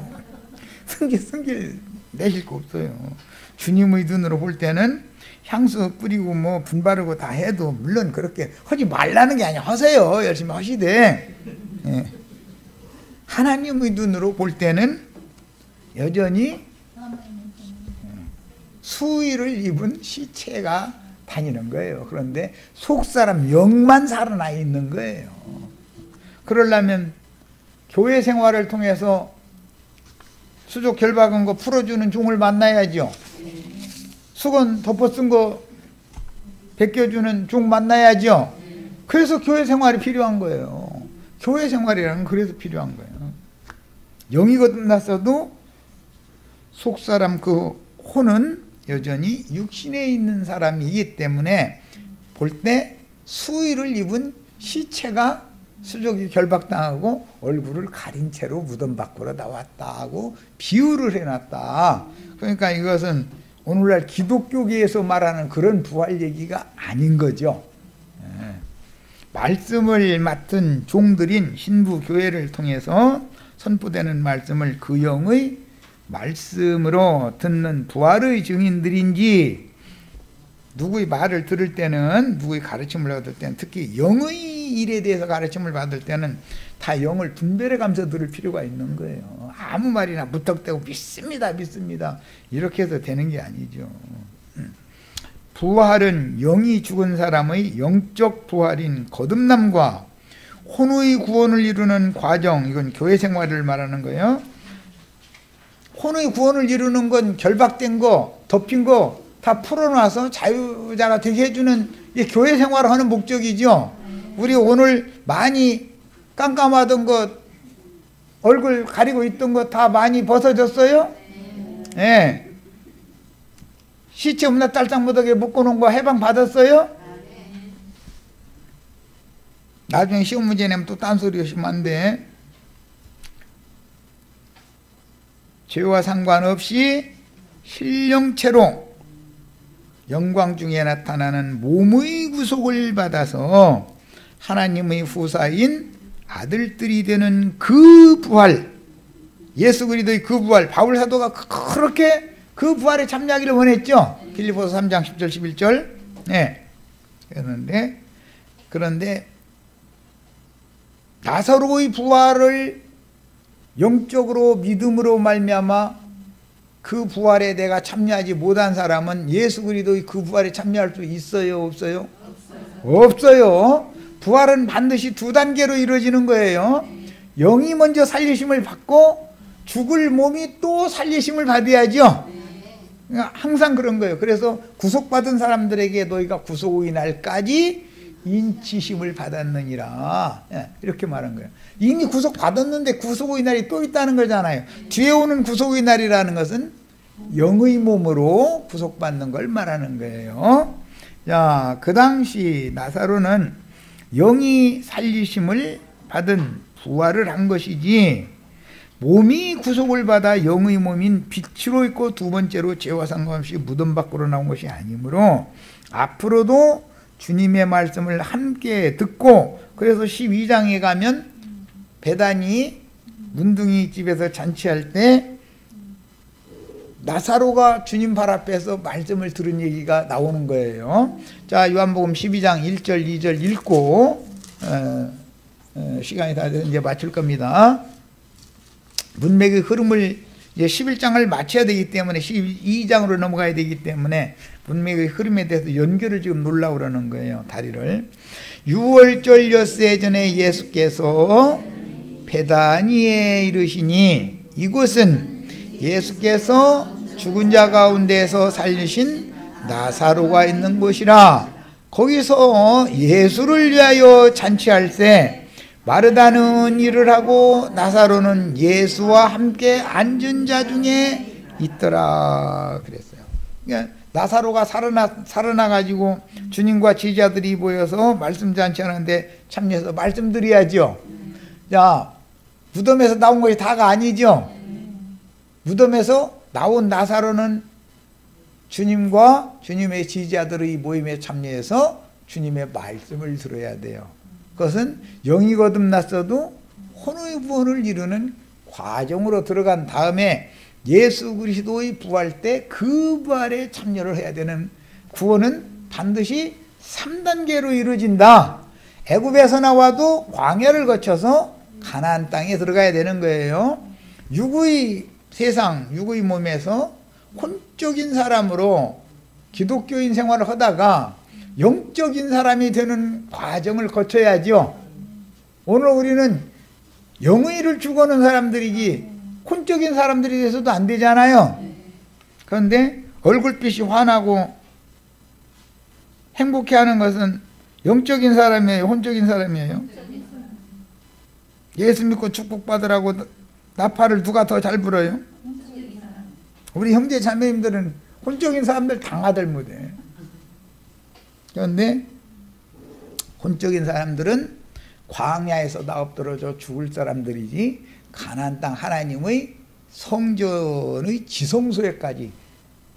성질 내실 거 없어요. 주님의 눈으로 볼 때는 향수 뿌리고 뭐 분 바르고 다 해도 물론 그렇게 하지 말라는 게 아니야. 하세요. 열심히 하시되 예. 하나님의 눈으로 볼 때는 여전히 수의를 입은 시체가 다니는 거예요. 그런데 속사람 영만 살아나 있는 거예요. 그러려면 교회 생활을 통해서 수족 결박한 거 풀어주는 종을 만나야죠. 수건 덮어 쓴 거 벗겨주는 종 만나야죠. 그래서 교회 생활이 필요한 거예요. 교회 생활이라는 건 그래서 필요한 거예요. 영이 거듭났어도 속사람 그 혼은 여전히 육신에 있는 사람이기 때문에 볼 때 수의를 입은 시체가 수족이 결박당하고 얼굴을 가린 채로 무덤 밖으로 나왔다고 비유를 해놨다. 그러니까 이것은 오늘날 기독교계에서 말하는 그런 부활 얘기가 아닌 거죠. 말씀을 맡은 종들인 신부 교회를 통해서 선포되는 말씀을 그 영의 말씀으로 듣는 부활의 증인들인지, 누구의 말을 들을 때는, 누구의 가르침을 받을 때는, 특히 영의 일에 대해서 가르침을 받을 때는 다 영을 분별해 가면서 들을 필요가 있는 거예요. 아무 말이나 무턱대고 믿습니다 이렇게 해서 되는 게 아니죠. 부활은 영이 죽은 사람의 영적 부활인 거듭남과 혼의 구원을 이루는 과정, 이건 교회 생활을 말하는 거예요. 혼의 구원을 이루는 건 결박된 거, 덮인 거 다 풀어놔서 자유자가 되게 해주는 이 교회 생활을 하는 목적이죠. 우리 오늘 많이 깜깜하던 것, 얼굴 가리고 있던 것 다 많이 벗어졌어요? 예. 네. 시체 없나 딸짝무더기에 묶어놓은 거 해방 받았어요? 나중에 시험 문제 내면 또 딴소리 하시면 안 돼. 죄와 상관없이 신령체로 영광 중에 나타나는 몸의 구속을 받아서 하나님의 후사인 아들들이 되는 그 부활, 예수 그리스도의 그 부활, 바울 사도가 그렇게 그 부활에 참여하기를 원했죠. 빌립보서 3장 10절 11절. 네. 그런데 나사로의 부활을 영적으로 믿음으로 말미암아 그 부활에 내가 참여하지 못한 사람은 예수 그리스도의 그 부활에 참여할 수 있어요, 없어요? 없어요. 부활은 반드시 두 단계로 이루어지는 거예요. 영이 먼저 살리심을 받고 죽을 몸이 또 살리심을 받아야죠. 항상 그런 거예요. 그래서 구속받은 사람들에게 너희가 구속의 날까지 인치심을 받았느니라, 이렇게 말한 거예요. 이미 구속받았는데 구속의 날이 또 있다는 거잖아요. 뒤에 오는 구속의 날이라는 것은 영의 몸으로 구속받는 걸 말하는 거예요. 자, 그 당시 나사로는 영이 살리심을 받은 부활을 한 것이지, 몸이 구속을 받아 영의 몸인 빛으로 있고 두 번째로 죄와 상관없이 무덤 밖으로 나온 것이 아니므로 앞으로도 주님의 말씀을 함께 듣고, 그래서 12장에 가면 베다니 문둥이 집에서 잔치할 때 나사로가 주님 발 앞에서 말씀을 들은 얘기가 나오는 거예요. 자, 요한복음 12장 1절 2절 읽고 시간이 다 돼서 이제 마칠 겁니다. 문맥의 흐름을 이제 11장을 마쳐야 되기 때문에 12장으로 넘어가야 되기 때문에 문맥의 흐름에 대해서 연결을 지금 놓으려고 그러는 거예요. 다리를. 6월절 엿새 전에 예수께서 베다니에 이르시니, 이곳은 예수께서 죽은 자 가운데서 살리신 나사로가 있는 곳이라. 거기서 예수를 위하여 잔치할세 마르다는 일을 하고 나사로는 예수와 함께 앉은 자 중에 있더라 그랬어요. 그러니까 나사로가 살아나가지고 주님과 제자들이 모여서 말씀 잔치하는데 참여해서 말씀드려야죠. 자, 무덤에서 나온 것이 다가 아니죠. 무덤에서 나온 나사로는 주님과 주님의 제자들의 모임에 참여해서 주님의 말씀을 들어야 돼요. 그것은 영이 거듭났어도 혼의 구원을 이루는 과정으로 들어간 다음에 예수 그리스도의 부활 때 그 부활에 참여를 해야 되는 구원은 반드시 3단계로 이루어진다. 애굽에서 나와도 광야를 거쳐서 가나안 땅에 들어가야 되는 거예요. 육의 세상, 육의 몸에서 혼적인 사람으로 기독교인 생활을 하다가 영적인 사람이 되는 과정을 거쳐야죠. 오늘 우리는 영의를 추구하는 사람들이지 혼적인 사람들이 돼서도 안 되잖아요. 그런데 얼굴빛이 환하고 행복해하는 것은 영적인 사람이에요, 혼적인 사람이에요? 예수 믿고 축복받으라고 나팔을 누가 더 잘 불어요? 우리 형제 자매님들은 혼적인 사람들 당하들 못해. 그런데 혼적인 사람들은 광야에서 나 엎드러져 죽을 사람들이지 가나안 땅 하나님의 성전의 지성소에까지,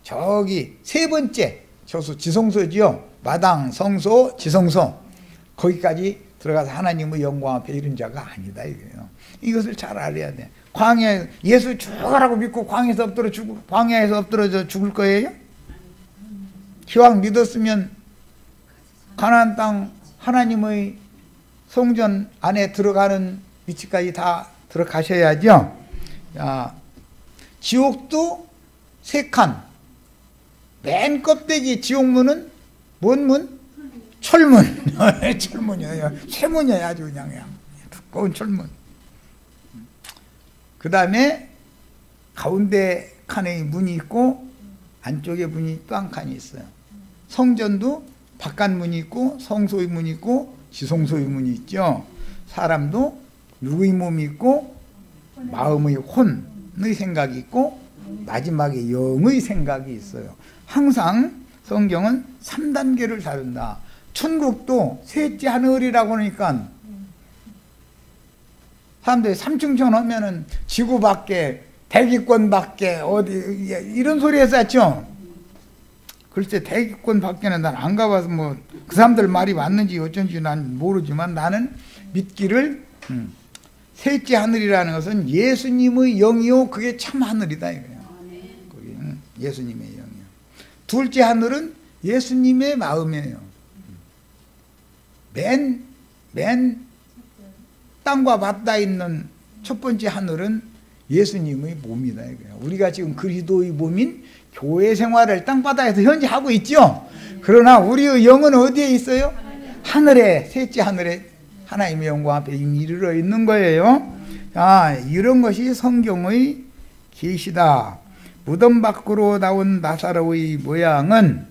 저기 세 번째 저수 지성소지요. 마당, 성소, 지성소, 거기까지 들어가서 하나님의 영광 앞에 이른 자가 아니다 이거예요. 이것을 잘 알아야 돼. 광야, 예수 죽으라고 믿고 광야에서 엎드러져 죽을 거예요? 기왕 믿었으면 가나안 땅 하나님의 성전 안에 들어가는 위치까지 다 들어가셔야죠. 자, 지옥도 세 칸. 맨 껍데기 지옥문은 뭔 문? 철문. 철문이에요. 쇠문이에요. 아주 그냥 두꺼운 철문. 그 다음에 가운데 칸에 문이 있고 안쪽에 문이 또 한 칸이 있어요. 성전도 바깥 문이 있고 성소의 문이 있고 지성소의 문이 있죠. 사람도 누구의 몸이 있고 마음의 혼의 생각이 있고 마지막에 영의 생각이 있어요. 항상 성경은 3단계를 다룬다. 천국도 셋째 하늘이라고 하니까 사람들이 삼층천 하면은 지구 밖에 대기권 밖에 어디 이런 소리 했었죠. 글쎄 대기권 밖에는 난 안 가봐서 뭐 그 사람들 말이 맞는지 어쩐지 난 모르지만 나는 믿기를 셋째 하늘이라는 것은 예수님의 영이요 그게 참 하늘이다 이거예요. 그게 예수님의 영이요. 둘째 하늘은 예수님의 마음이에요. 맨 땅과 맞닿아 있는 첫 번째 하늘은 예수님의 몸이다 이거예요. 우리가 지금 그리스도의 몸인 교회 생활을 땅바닥에서 현재 하고 있죠. 그러나 우리의 영은 어디에 있어요? 하늘에, 셋째 하늘에 하나님의 영광 앞에 이미 이르러 있는 거예요. 자, 이런 것이 성경의 계시다. 무덤 밖으로 나온 나사로의 모양은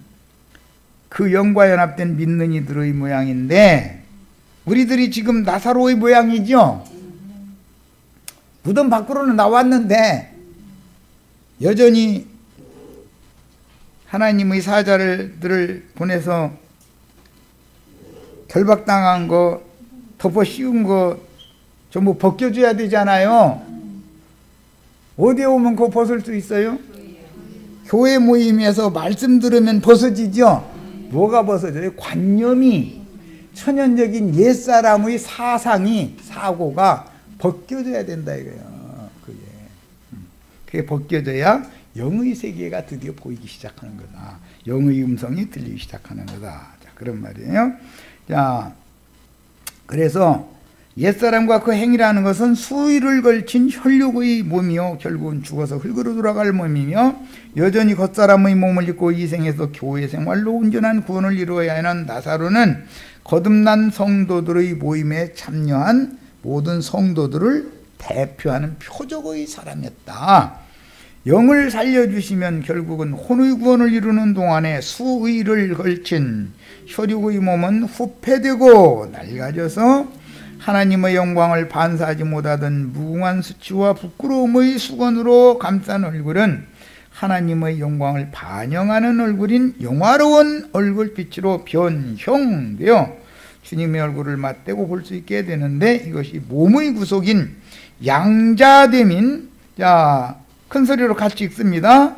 그 영과 연합된 믿는 이들의 모양인데 우리들이 지금 나사로의 모양이죠. 무덤 밖으로는 나왔는데 여전히 하나님의 사자들을 보내서 결박당한 거, 덮어 씌운 거 전부 벗겨줘야 되잖아요. 어디에 오면 그거 벗을 수 있어요? 교회 모임에서 말씀 들으면 벗어지죠? 뭐가 벗어져요? 관념이, 천연적인 옛사람의 사상이, 사고가 벗겨져야 된다 이거예요. 그게 벗겨져야 영의 세계가 드디어 보이기 시작하는 거다. 영의 음성이 들리기 시작하는 거다. 자, 그런 말이에요. 자, 그래서 옛사람과 그 행위라는 것은 수일을 걸친 혈육의 몸이요 결국은 죽어서 흙으로 돌아갈 몸이며 여전히 겉사람의 몸을 입고 이 생에서 교회 생활로 온전한 구원을 이루어야 하는 나사로는 거듭난 성도들의 모임에 참여한 모든 성도들을 대표하는 표적의 사람이었다. 영을 살려주시면 결국은 혼의 구원을 이루는 동안에 수의를 걸친 혈육의 몸은 후패되고 낡아져서 하나님의 영광을 반사하지 못하던 무궁한 수치와 부끄러움의 수건으로 감싼 얼굴은 하나님의 영광을 반영하는 얼굴인 영화로운 얼굴빛으로 변형되어 주님의 얼굴을 맞대고 볼 수 있게 되는데 이것이 몸의 구속인 양자됨인, 자, 큰 소리로 같이 읽습니다.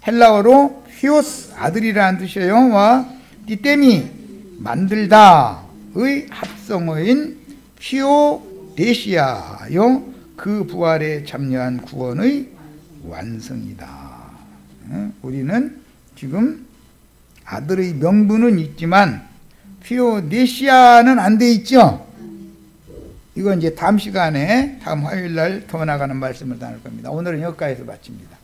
헬라어로 휘오스 아들이라는 뜻이에요. 와 띠떼미 만들다의 합성어인 휘오데시아요 그 부활에 참여한 구원의 완성이다. 우리는 지금 아들의 명분은 있지만 휘오데시아는 안 돼 있죠. 이건 이제 다음 시간에 다음 화요일 날 더 나가는 말씀을 나눌 겁니다. 오늘은 여기까지서 마칩니다.